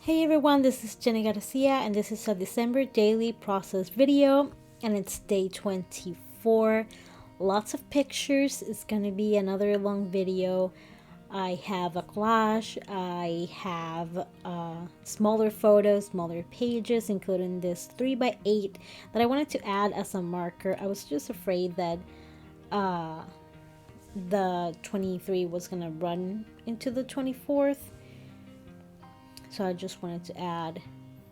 Hey everyone, this is Jenny Garcia and this is a December daily process video and it's day 24. Lots of pictures. It's going to be another long video. I have a collage, I have smaller photos, smaller pages, including this 3x8 that I wanted to add as a marker. I was just afraid that the 23 was going to run into the 24th. So I just wanted to add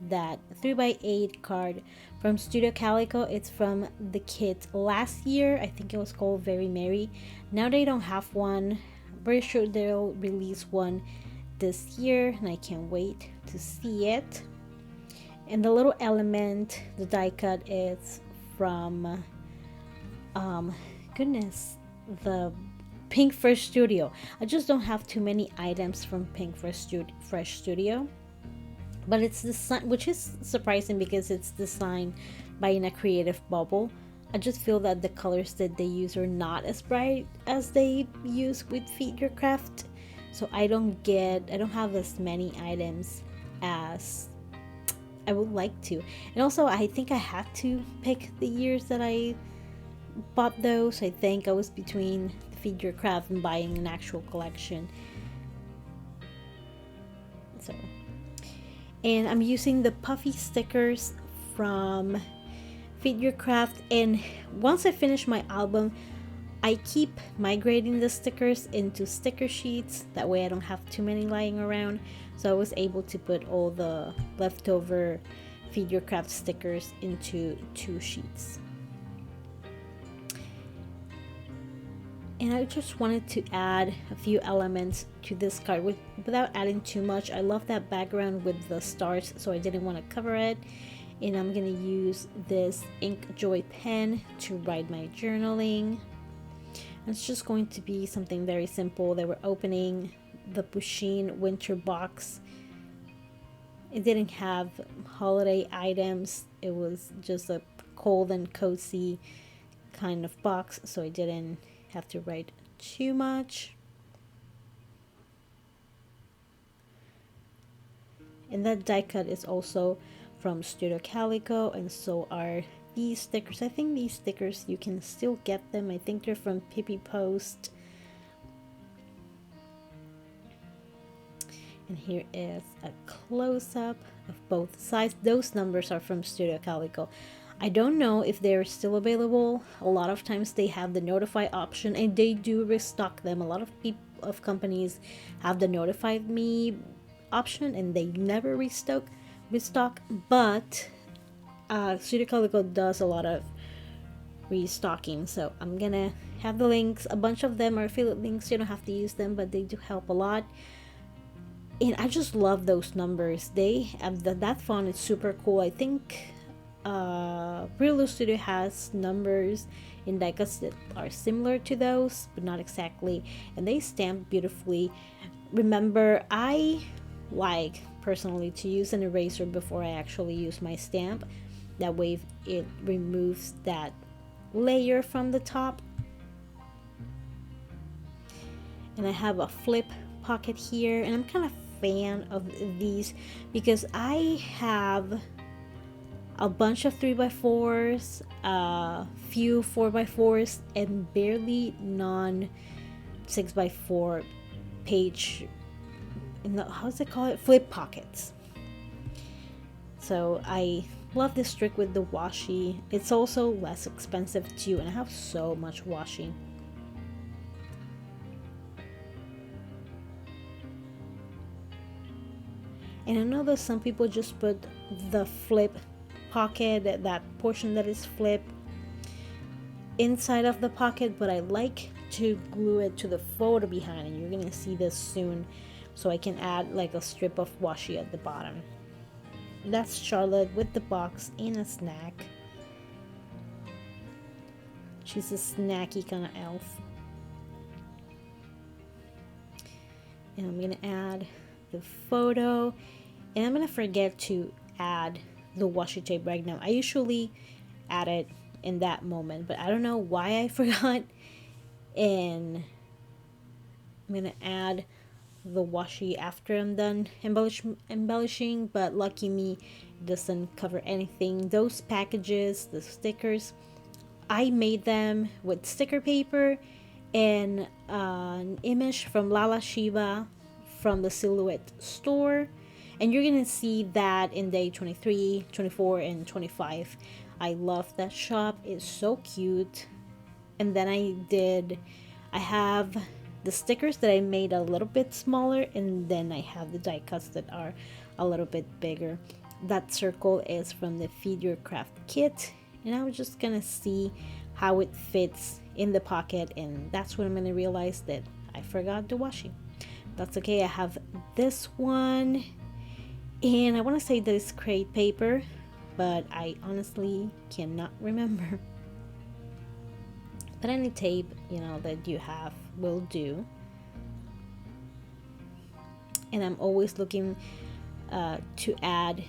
that 3x8 card from Studio Calico. It's from the kit last year. I think it was called Very Merry. Now they don't have one. I'm pretty sure they'll release one this year and I can't wait to see it. And the little element, the die cut, is from goodness, the Pink Fresh Studio. I just don't have too many items from Pink Fresh Studio, but it's designed, which is surprising because it's designed by In a Creative Bubble. I just feel that the colors that they use are not as bright as they use with Feed Your Craft, so I don't have as many items as I would like to. And also I think I had to pick the years that I bought those. I think I was between Feed Your Craft and buying an actual collection. So, and I'm using the puffy stickers from Feed Your Craft, and once I finish my album I keep migrating the stickers into sticker sheets, that way I don't have too many lying around. So I was able to put all the leftover Feed Your Craft stickers into 2 sheets. And I just wanted to add a few elements to this card without adding too much. I love that background with the stars, so I didn't want to cover it. And I'm going to use this Ink Joy pen to write my journaling. It's just going to be something very simple. They were opening the Pusheen winter box. It didn't have holiday items. It was just a cold and cozy kind of box, so I didn't have to write too much. And that die cut is also from Studio Calico, and so are these stickers. I think these stickers you can still get them. I think they're from Pippi Post. And here is a close-up of both sides. Those numbers are from Studio Calico. I don't know if they're still available. A lot of times they have the notify option and they do restock them. A lot of companies have the notify me option and they never restock. But Studio Calico does a lot of restocking, so I'm gonna have the links. A bunch of them are affiliate links. You don't have to use them, but they do help a lot. And I just love those numbers. They have that font is super cool. I think Brillo Studio has numbers in diecast that are similar to those, but not exactly, and they stamp beautifully. Remember, I like personally to use an eraser before I actually use my stamp. That way it removes that layer from the top. And I have a flip pocket here, and I'm kind of a fan of these because I have a bunch of 3x4s, a few 4x4s, and barely non 6x4 page, how's it called? Flip pockets. So I love this trick with the washi. It's also less expensive too, and I have so much washi. And I know that some people just put the flip pocket, that portion that is flipped, inside of the pocket, but I like to glue it to the photo behind, and you're gonna see this soon, so I can add like a strip of washi at the bottom. That's Charlotte with the box and a snack. She's a snacky kind of elf. And I'm gonna add the photo, and I'm gonna forget to add the washi tape right now. I usually add it in that moment, but I don't know why I forgot. And I'm gonna add the washi after I'm done embellishing, but lucky me, it doesn't cover anything. Those packages, the stickers, I made them with sticker paper and an image from Lala Shiva from the Silhouette store. And you're gonna see that in day 23, 24, and 25. I love that shop, it's so cute. And then I have the stickers that I made a little bit smaller, and then I have the die cuts that are a little bit bigger. That circle is from the Feed Your Craft kit, and I was just gonna see how it fits in the pocket, and that's when I'm gonna realize that I forgot the washi. That's okay, I have this one, and I want to say that it's crepe paper, but I honestly cannot remember. But any tape, you know, that you have will do. And I'm always looking to add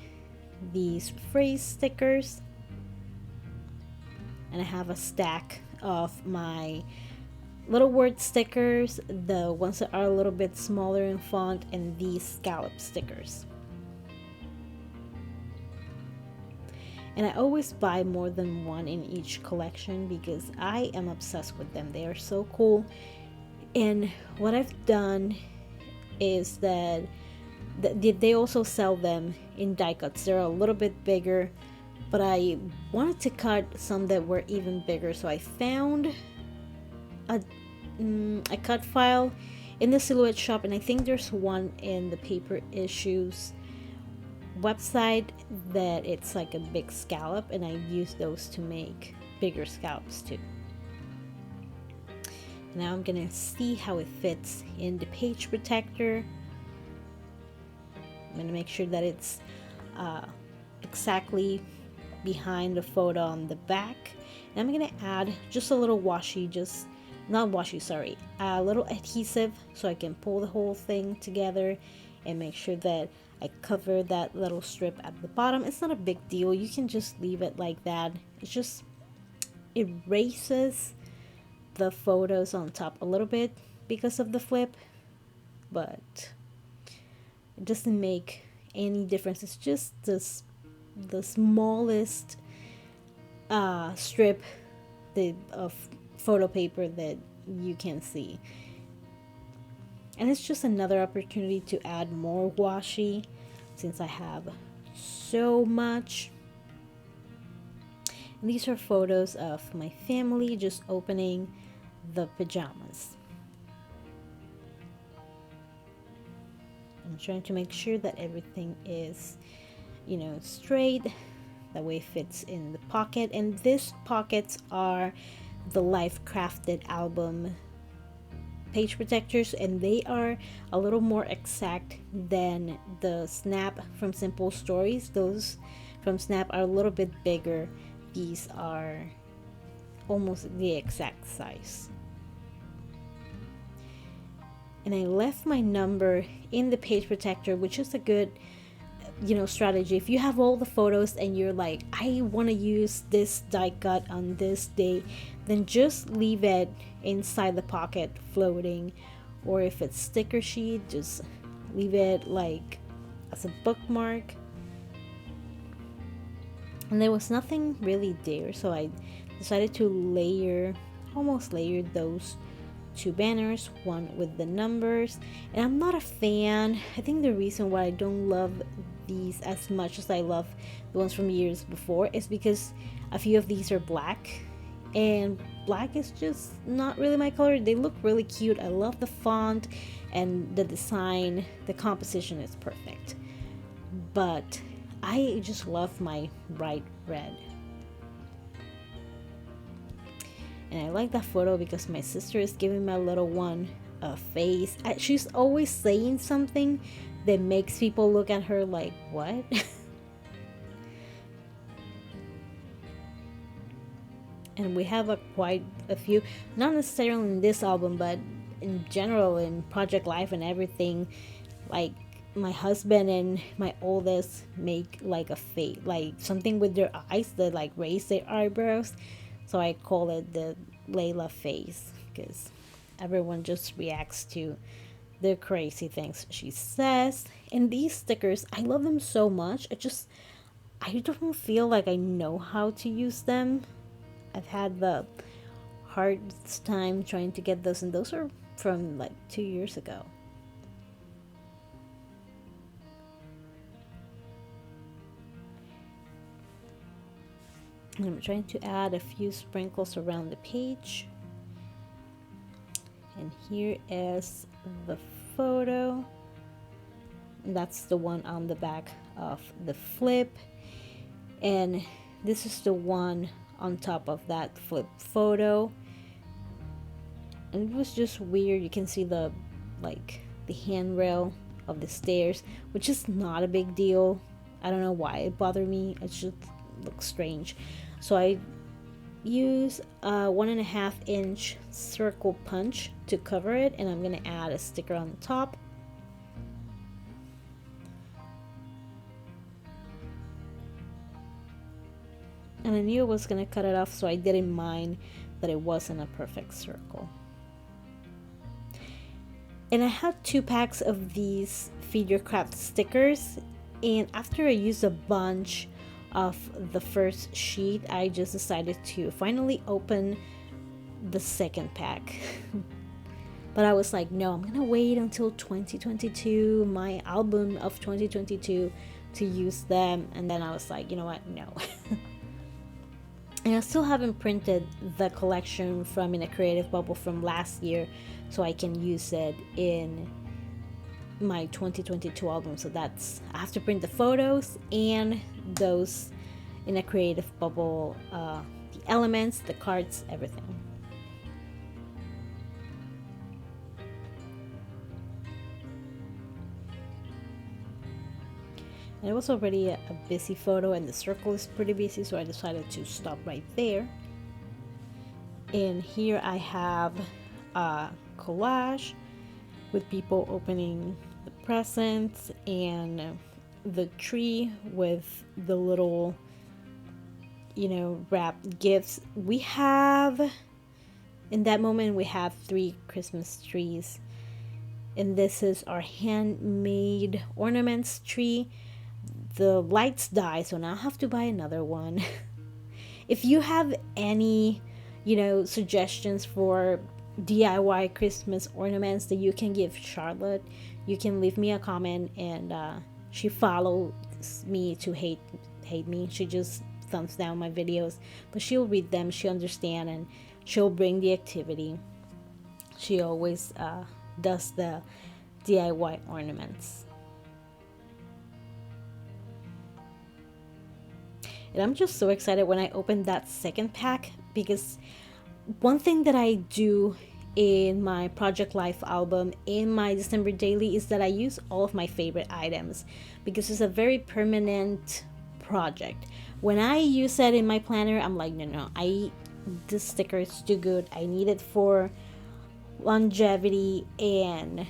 these phrase stickers. And I have a stack of my little word stickers, the ones that are a little bit smaller in font, and these scallop stickers. And I always buy more than one in each collection because I am obsessed with them. They are so cool. And what I've done is that they also sell them in die cuts. They're a little bit bigger, but I wanted to cut some that were even bigger. So I found a cut file in the Silhouette shop, and I think there's one in the Paper Issues website that it's like a big scallop, and I use those to make bigger scallops too. Now I'm gonna see how it fits in the page protector. I'm gonna make sure that it's exactly behind the photo on the back, and I'm gonna add just a little washi, a little adhesive, so I can pull the whole thing together and make sure that I cover that little strip at the bottom. It's not a big deal, you can just leave it like that. It just erases the photos on top a little bit because of the flip, but it doesn't make any difference. It's just the smallest strip of photo paper that you can see. And it's just another opportunity to add more washi since I have so much. And these are photos of my family just opening the pajamas. I'm trying to make sure that everything is, you know, straight. That way it fits in the pocket. And these pockets are the Life Crafted album page protectors, and they are a little more exact than the Snap from Simple Stories. Those from Snap are a little bit bigger. These are almost the exact size. And I left my number in the page protector, which is a good, you know, strategy. If you have all the photos and you're like, I want to use this die cut on this day, then just leave it inside the pocket floating. Or if it's sticker sheet, just leave it like as a bookmark. And there was nothing really there, so I decided to almost layer those two banners, one with the numbers. And I'm not a fan. I think the reason why I don't love these as much as I love the ones from years before is because a few of these are black, and black is just not really my color. They look really cute. I love the font and the design. The composition is perfect, but I just love my bright red. And I like that photo because my sister is giving my little one a face. She's always saying something that makes people look at her like, what? And we have quite a few, not necessarily in this album, but in general in project life and everything. Like my husband and my oldest make like a face, like something with their eyes that like raise their eyebrows. So I call it the Layla face because everyone just reacts to the crazy things she says. And these stickers, I love them so much. I don't feel like I know how to use them. I've had the hardest time trying to get those, and those are from like 2 years ago. And I'm trying to add a few sprinkles around the page. And here is the photo. And that's the one on the back of the flip. And this is the one on top of that flip photo. And it was just weird. You can see the handrail of the stairs, which is not a big deal. I don't know why it bothered me. It just looks strange. So I use a 1.5-inch circle punch to cover it, and I'm gonna add a sticker on the top. And I knew I was gonna cut it off, so I didn't mind that it wasn't a perfect circle. And I had 2 packs of these Feed Your Craft stickers, and after I used a bunch of the first sheet, I just decided to finally open the second pack. But I was like, no, I'm gonna wait until 2022, my album of 2022, to use them. And then I was like, you know what, no. And I still haven't printed the collection from In a Creative Bubble from last year, so I can use it in my 2022 album. So that's, I have to print the photos and those In a Creative Bubble, the elements, the cards, everything. And it was already a busy photo, and the circle is pretty busy, so I decided to stop right there. And here I have a collage with people opening the presents and the tree with the little, wrapped gifts. We have, in that moment, we have 3 Christmas trees. And this is our handmade ornaments tree. The lights died, so now I have to buy another one. If you have any, suggestions for DIY Christmas ornaments that you can give Charlotte, you can leave me a comment. And she follows me to hate me. She just thumbs down my videos, but she'll read them, she'll understand, and she'll bring the activity. She always does the DIY ornaments. And I'm just so excited when I open that second pack, because one thing that I do in my Project Life album, in my December daily, is that I use all of my favorite items, because it's a very permanent project. When I use it in my planner, I'm like, no, this sticker is too good. I need it for longevity, and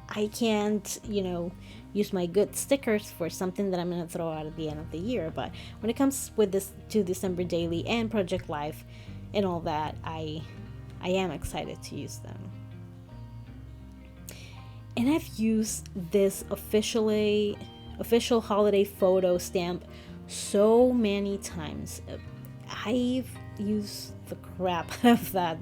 I can't, use my good stickers for something that I'm going to throw out at the end of the year. But when it comes with this to December daily and Project Life and all that, I am excited to use them. And I've used this official holiday photo stamp so many times. I've used the crap out of that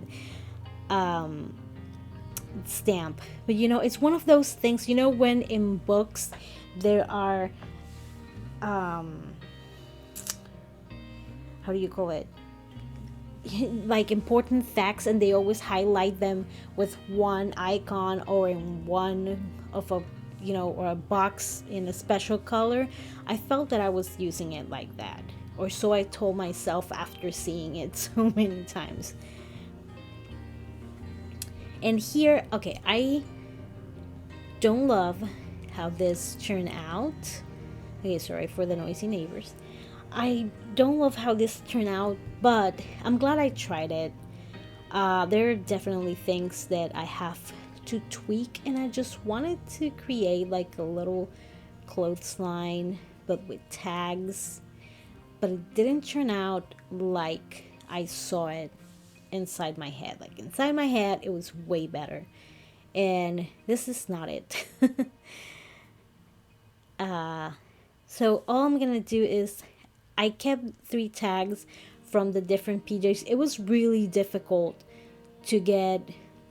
stamp, but it's one of those things, when in books there are how do you call it, like important facts, and they always highlight them with one icon or in one of a or a box in a special color. I felt that I was using it like that, or so I told myself after seeing it so many times. And here, okay, I don't love how this turned out. Okay, sorry for the noisy neighbors. I don't love how this turned out, but I'm glad I tried it. There are definitely things that I have to tweak, and I just wanted to create like a little clothesline, but with tags. But it didn't turn out like I saw it inside my head. Like inside my head, it was way better. and this is not it. So all I'm gonna do is I kept 3 tags from the different PJs. It was really difficult to get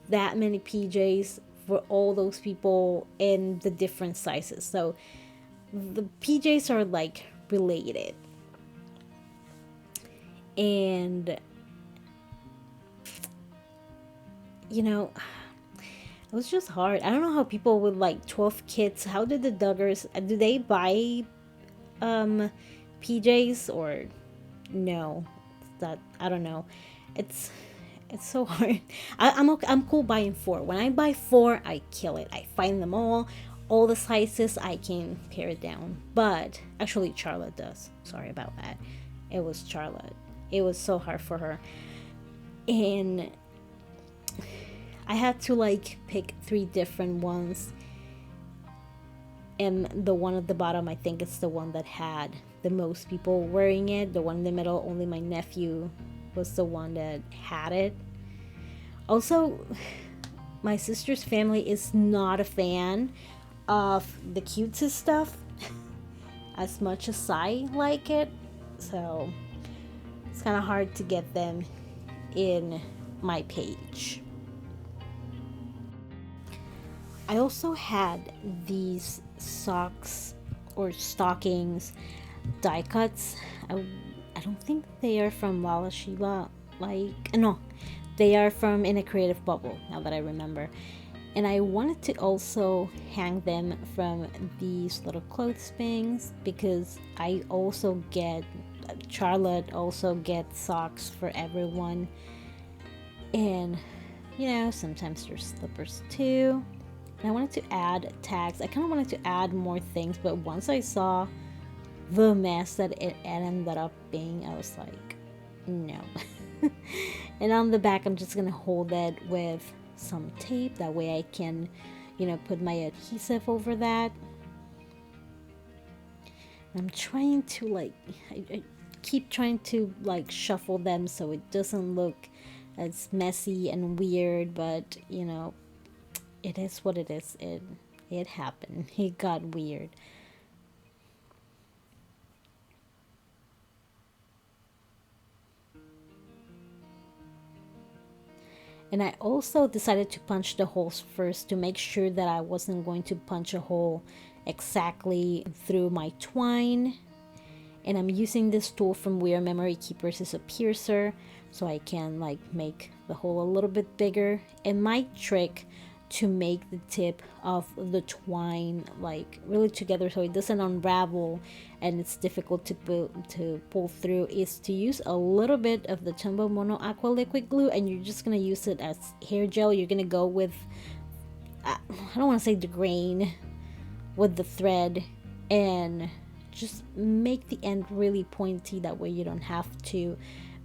that many PJs for all those people in the different sizes. So the PJs are like related. And you know, it was just hard. I don't know how people with like 12 kids, how did the Duggars, do they buy um PJs or no? That I don't know. It's it's so hard. I'm okay, I'm cool buying 4. When I buy 4, I kill it. I find them all the sizes. I can pare it down. But actually, Charlotte does. Sorry about that. It was Charlotte. It was so hard for her, and I had to like pick 3 different ones. And the one at the bottom, I think it's the one that had the most people wearing it. The one in the middle, only my nephew was the one that had it. Also, my sister's family is not a fan of the cutesy stuff as much as I like it. So it's kind of hard to get them in my page. I also had these socks or stockings die cuts. I don't think they are from Lala Sheila. Like, no, they are from In a Creative Bubble, now that I remember. And I wanted to also hang them from these little clothespins because I also get, Charlotte also gets socks for everyone. And, you know, sometimes there's slippers too. And I wanted to add tags. I kind of wanted to add more things, but once I saw the mess that it ended up being, I was like, no. And on the back, I'm just gonna hold it with some tape. That way I can, you know, put my adhesive over that. I'm trying to like, I keep trying to like shuffle them so it doesn't look as messy and weird, but you know, it is what it is. It happened. It got weird. And I also decided to punch the holes first to make sure that I wasn't going to punch a hole exactly through my twine. And I'm using this tool from We Are Memory Keepers as a piercer so I can like make the hole a little bit bigger. And my trick to make the tip of the twine like really together so it doesn't unravel and it's difficult to pull through is to use a little bit of the Tombow Mono Aqua Liquid Glue, and you're just gonna use it as hair gel. You're gonna go with, I don't want to say the grain, with the thread, and just make the end really pointy. That way you don't have to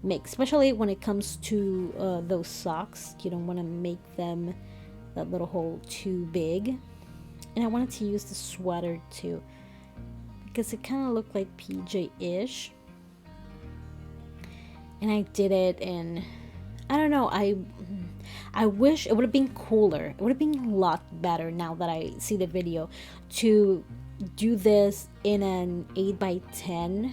make, especially when it comes to those socks, you don't want to make them that little hole too big. And I wanted to use the sweater too because it kind of looked like PJ-ish, and I did it, and I don't know, I wish it would have been cooler. It would have been a lot better now that I see the video to do this in an 8x10,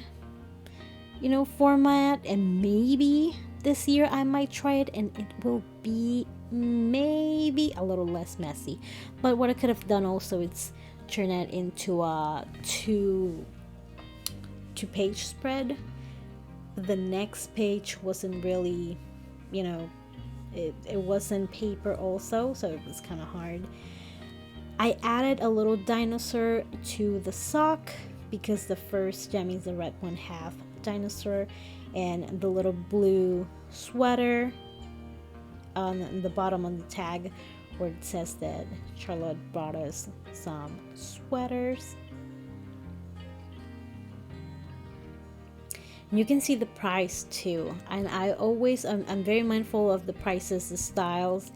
you know, format, and maybe this year I might try it and it will be maybe a little less messy. But what I could have done also is turn it into a two page spread. The next page wasn't really, you know, it wasn't paper also, so it was kind of hard. I added a little dinosaur to the sock because the first Jammies the red one have dinosaur, and the little blue sweater on the bottom on the tag where it says that Charlotte brought us some sweaters. And you can see the price too, and I'm very mindful of the prices, the styles,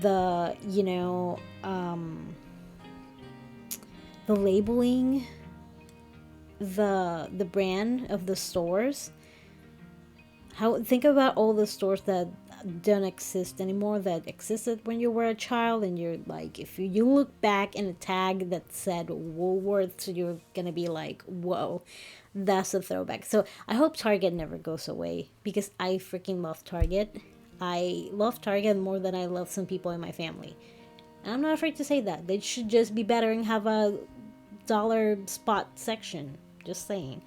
the, you know, the labeling, the brand of the stores. Think about all the stores that don't exist anymore that existed when you were a child. And you're like, if you look back in a tag that said Woolworths, you're gonna be like, whoa, that's a throwback. So I hope Target never goes away, because I freaking love Target. I love Target more than I love some people in my family, and I'm not afraid to say that. They should just be better and have a dollar spot section, just saying.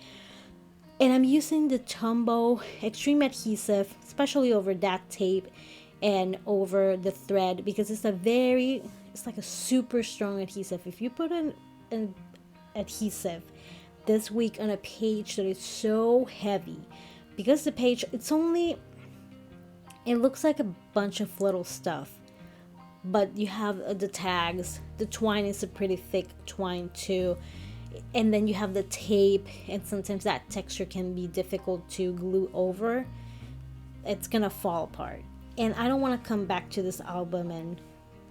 And I'm using the Tombow Extreme Adhesive, especially over that tape and over the thread, because it's like a super strong adhesive. If you put an adhesive this week on a page that is so heavy, because the page, it looks like a bunch of little stuff, but you have the tags. The twine is a pretty thick twine too, and then you have the tape, and sometimes that texture can be difficult to glue over. It's gonna fall apart, and I don't want to come back to this album and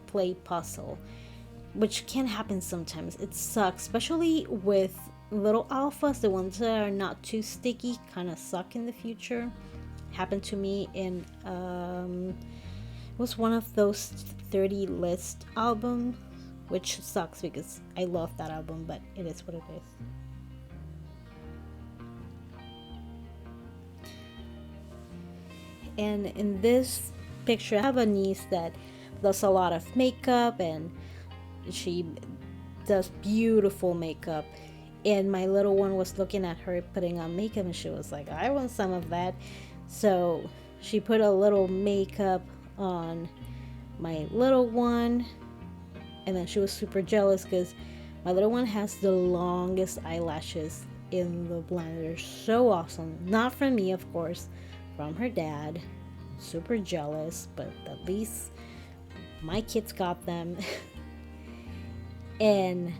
play puzzle, which can happen sometimes. It sucks, especially with little alphas. The ones that are not too sticky kind of suck in the future. Happened to me in it was one of those 30 list albums, which sucks because I love that album, but it is what it is. And in this picture, I have a niece that does a lot of makeup, and she does beautiful makeup. And my little one was looking at her putting on makeup, and she was like, I want some of that. So she put a little makeup on my little one, and then she was super jealous because my little one has the longest eyelashes in the blender. So awesome. Not from me, of course, from her dad. Super jealous, but at least my kids got them. And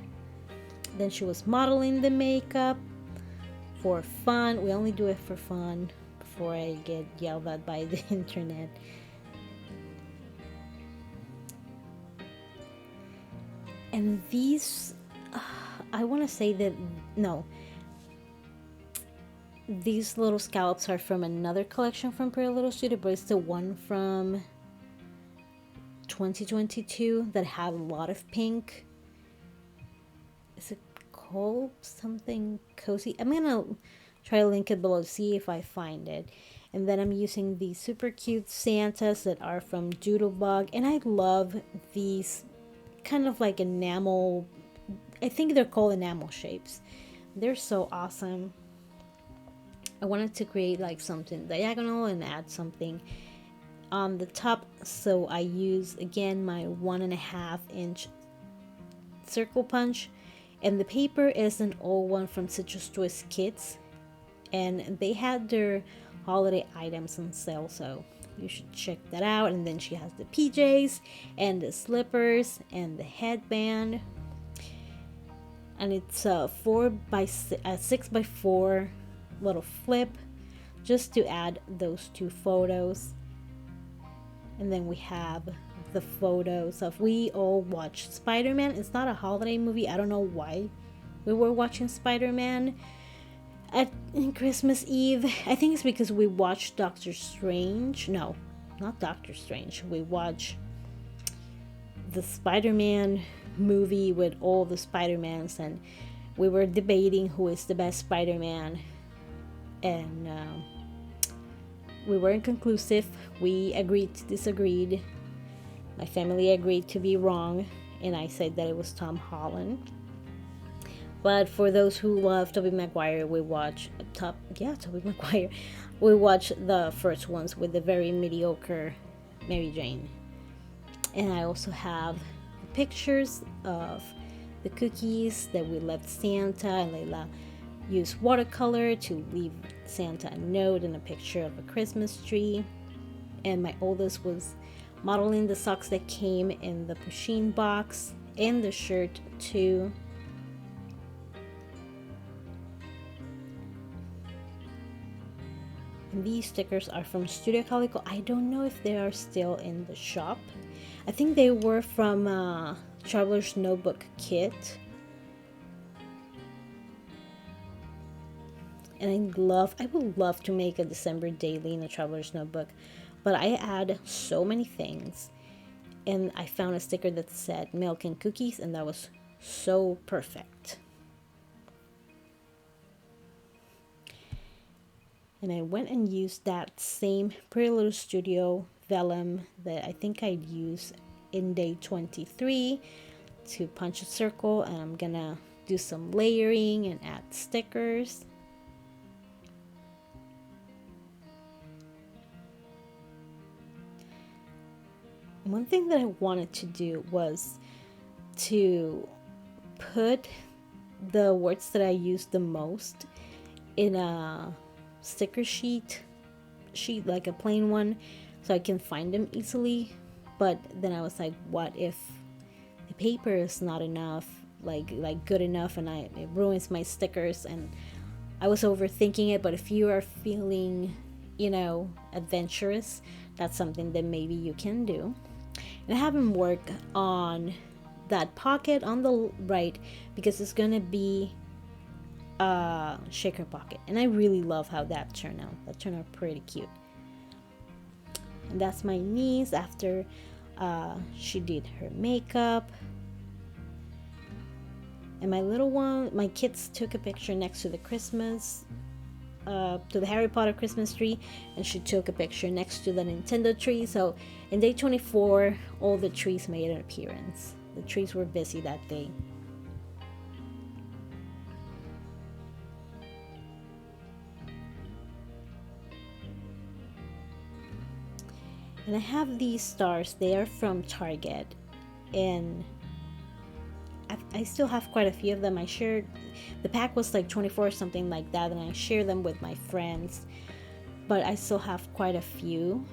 then she was modeling the makeup for fun. We only do it for fun before I get yelled at by the internet. And these, I want to say that, no, these little scallops are from another collection from Pretty Little Studio, but it's the one from 2022 that had a lot of pink. Is it called something cozy? I'm gonna try to link it below to see if I find it. And then I'm using these super cute Santas that are from Doodlebug, and I love these kind of like enamel, I think they're called enamel shapes. They're so awesome. I wanted to create like something diagonal and add something on the top, so I use again my 1.5-inch circle punch, and the paper is an old one from Citrus Twist Kits, and they had their holiday items on sale, so you should check that out. And then she has the PJs and the slippers and the headband, and it's a 6x4 little flip just to add those two photos. And then we have the photos of, we all watched Spider-Man. It's not a holiday movie. I don't know why we were watching Spider-Man in Christmas Eve. I think it's because we watched Doctor Strange. No, not Doctor Strange. We watched the Spider-Man movie with all the Spider-Mans, and we were debating who is the best Spider-Man, and we weren't conclusive. We agreed to disagree. My family agreed to be wrong, and I said that it was Tom Holland. But for those who love Tobey Maguire, we watch Tobey Maguire. We watch the first ones with the very mediocre Mary Jane. And I also have pictures of the cookies that we left Santa, and Layla used watercolor to leave Santa a note and a picture of a Christmas tree. And my oldest was modeling the socks that came in the Pusheen box, and the shirt too. And these stickers are from Studio Calico. I don't know if they are still in the shop. I think they were from Traveler's Notebook Kit. And I would love to make a December daily in a Traveler's Notebook. but I add so many things, and I found a sticker that said milk and cookies, and that was so perfect. And I went and used that same Pretty Little Studio vellum that I think I'd use in day 23 to punch a circle, and I'm gonna do some layering and add stickers. One thing that I wanted to do was to put the words that I use the most in a sticker sheet like a plain one, so I can find them easily. But then I was like, what if the paper is not enough, like good enough, and it ruins my stickers? And I was overthinking it. But if you are feeling, adventurous, that's something that maybe you can do. And I haven't worked on that pocket on the right because it's gonna be a shaker pocket, and I really love how that turned out. That turned out pretty cute. And that's my niece after she did her makeup. And my little one, my kids took a picture next to the to the Harry Potter Christmas tree, and she took a picture next to the Nintendo tree. So in day 24, all the trees made an appearance. The trees were busy that day. And I have these stars. They are from Target, and I still have quite a few of them. I shared, the pack was like 24 or something like that, and I share them with my friends, but I still have quite a few.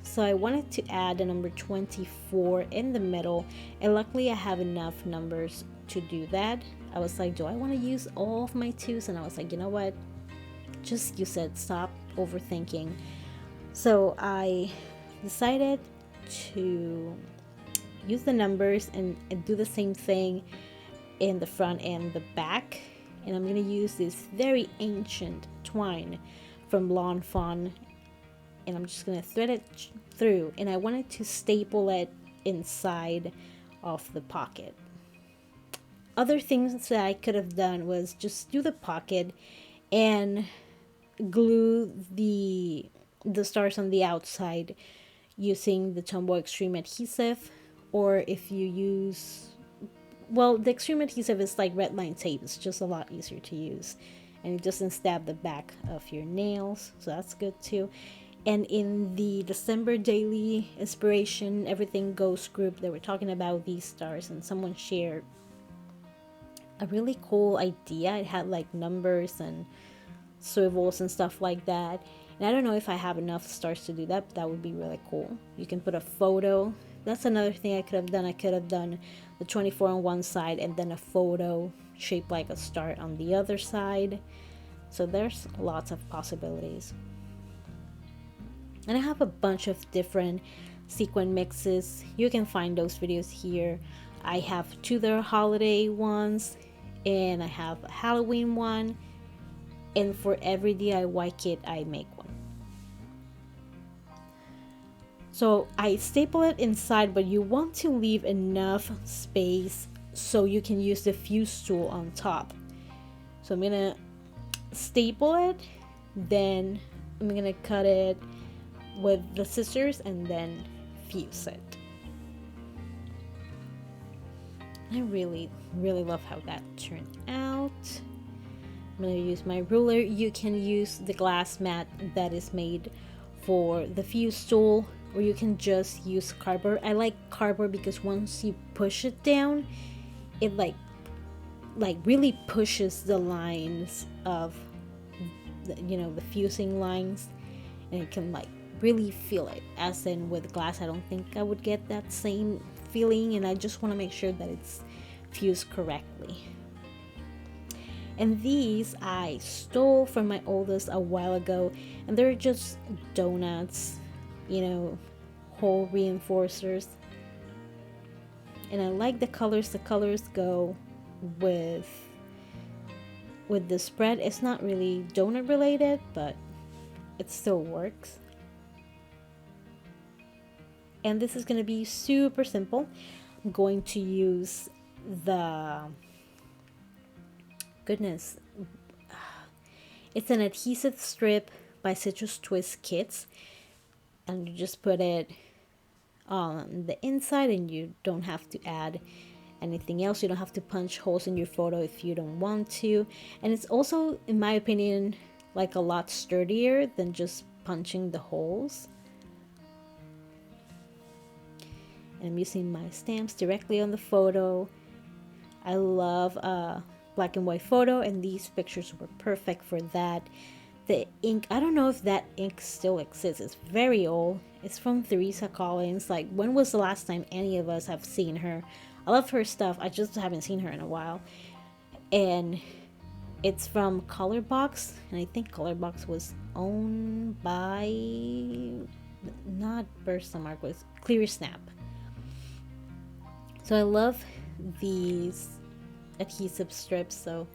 So I wanted to add a number 24 in the middle, and luckily I have enough numbers to do that. I was like, do I want to use all of my twos? And I was like, you know what, just use it, stop overthinking. So I decided to use the numbers and do the same thing in the front and the back. And I'm going to use this very ancient twine from Lawn Fawn, and I'm just going to thread it through, and I wanted to staple it inside of the pocket. Other things that I could have done was just do the pocket and glue the stars on the outside using the Tombow Extreme adhesive, or if you use, well, the Extreme adhesive is like red line tape. It's just a lot easier to use, and it doesn't stab the back of your nails, so that's good too. And in the December daily inspiration Everything Goes group, they were talking about these stars, and someone shared a really cool idea. It had like numbers and swivels and stuff like that. And I don't know if I have enough stars to do that, but that would be really cool. You can put a photo. That's another thing I could have done. I could have done the 24 on one side and then a photo shaped like a star on the other side. So there's lots of possibilities. And I have a bunch of different sequin mixes. You can find those videos here. I have Tudor holiday ones, and I have a Halloween one. And for every DIY kit, I make one. So I staple it inside, but you want to leave enough space so you can use the fuse tool on top. So I'm gonna staple it, then I'm gonna cut it with the scissors and then fuse it. I really love how that turned out. I'm going to use my ruler. You can use the glass mat that is made for the fuse tool, or you can just use cardboard. I like cardboard because once you push it down, it like really pushes the lines of the fusing lines, and you can like really feel it. As in with glass, I don't think I would get that same feeling, and I just want to make sure that it's fused correctly. And these I stole from my oldest a while ago, and they're just donuts, hole reinforcers. And I like the colors. The colors go with the spread. It's not really donut related, but it still works. And this is going to be super simple. I'm going to use the, goodness, it's an adhesive strip by Citrus Twist Kits, and you just put it on the inside, and you don't have to add anything else. You don't have to punch holes in your photo if you don't want to. And it's also, in my opinion, like a lot sturdier than just punching the holes. And I'm using my stamps directly on the photo. I love black and white photo, and these pictures were perfect for that. The ink, I don't know if that ink still exists. It's very old. It's from Theresa Collins. Like, when was the last time any of us have seen her? I love her stuff. I just haven't seen her in a while. And it's from Colorbox, and I think Colorbox was owned by, not Versamark, was Clear Snap. So I love these adhesive strips, so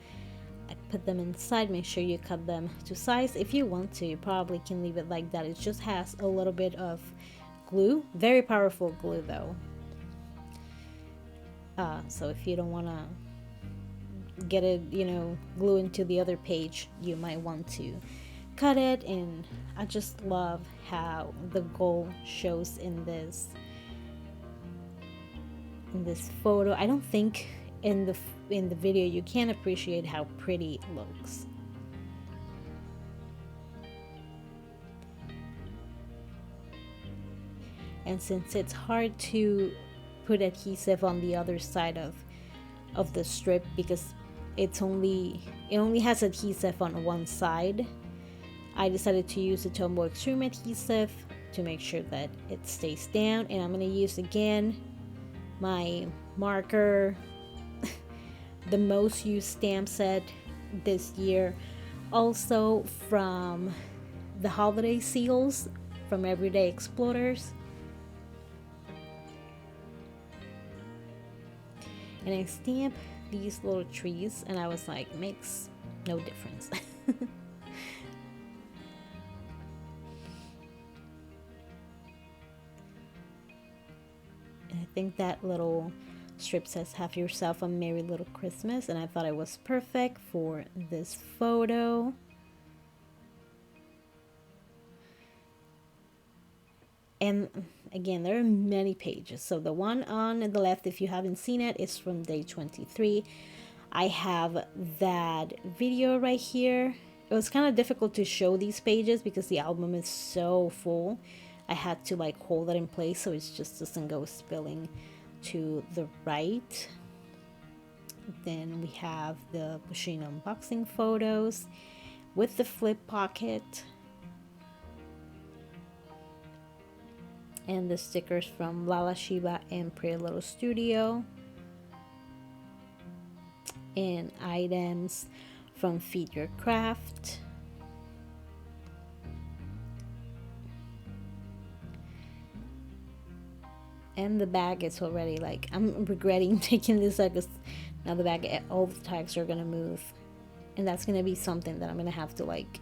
I put them inside. Make sure you cut them to size. If you want to, you probably can leave it like that. It just has a little bit of glue, very powerful glue though. So if you don't want to get it, glue into the other page, you might want to cut it. And I just love how the gold shows in this photo. I don't think in the video you can appreciate how pretty it looks. And since it's hard to put adhesive on the other side of the strip, because it only has adhesive on one side, I decided to use the Tombow Extreme adhesive to make sure that it stays down. And I'm going to use again my marker, the most used stamp set this year, also from the holiday seals from Everyday Explorers. And I stamp these little trees, and I was like, makes no difference. And I think that little strip says, "Have yourself a merry little Christmas," and I thought it was perfect for this photo. And again, there are many pages. So the one on the left, if you haven't seen it, is from day 23. I have that video right here. It was kind of difficult to show these pages because the album is so full. I had to like hold it in place so it just doesn't go spilling to the right. Then we have the machine unboxing photos with the flip pocket. And the stickers from Lala Shiba and Pretty Little Studio. And items from Feed Your Craft. And the bag is already like, I'm regretting taking this out because now the bag, all the tags are gonna move. And that's gonna be something that I'm gonna have to like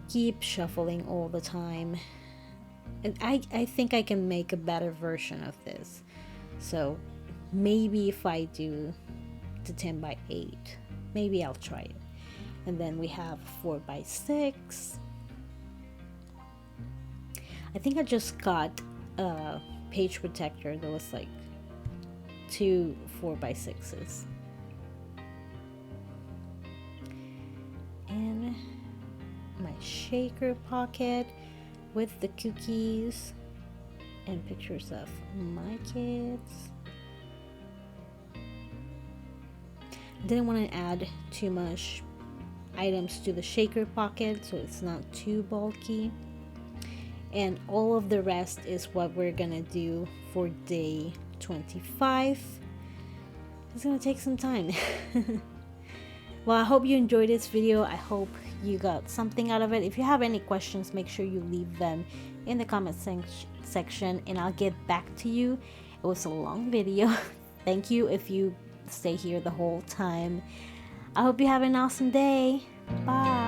keep shuffling all the time. And I think I can make a better version of this. So maybe if I do the 10 by 8, maybe I'll try it. And then we have 4 by 6. I think I just got a page protector that was like 2 4 by 6s. And my shaker pocket with the cookies and pictures of my kids. Didn't want to add too much items to the shaker pocket so it's not too bulky. And all of the rest is what we're gonna do for day 25. It's gonna take some time. Well, I hope you enjoyed this video. I hope you got something out of it. If you have any questions, make sure you leave them in the comment section and I'll get back to you. It was a long video. Thank you if you stay here the whole time. I hope you have an awesome day. Bye.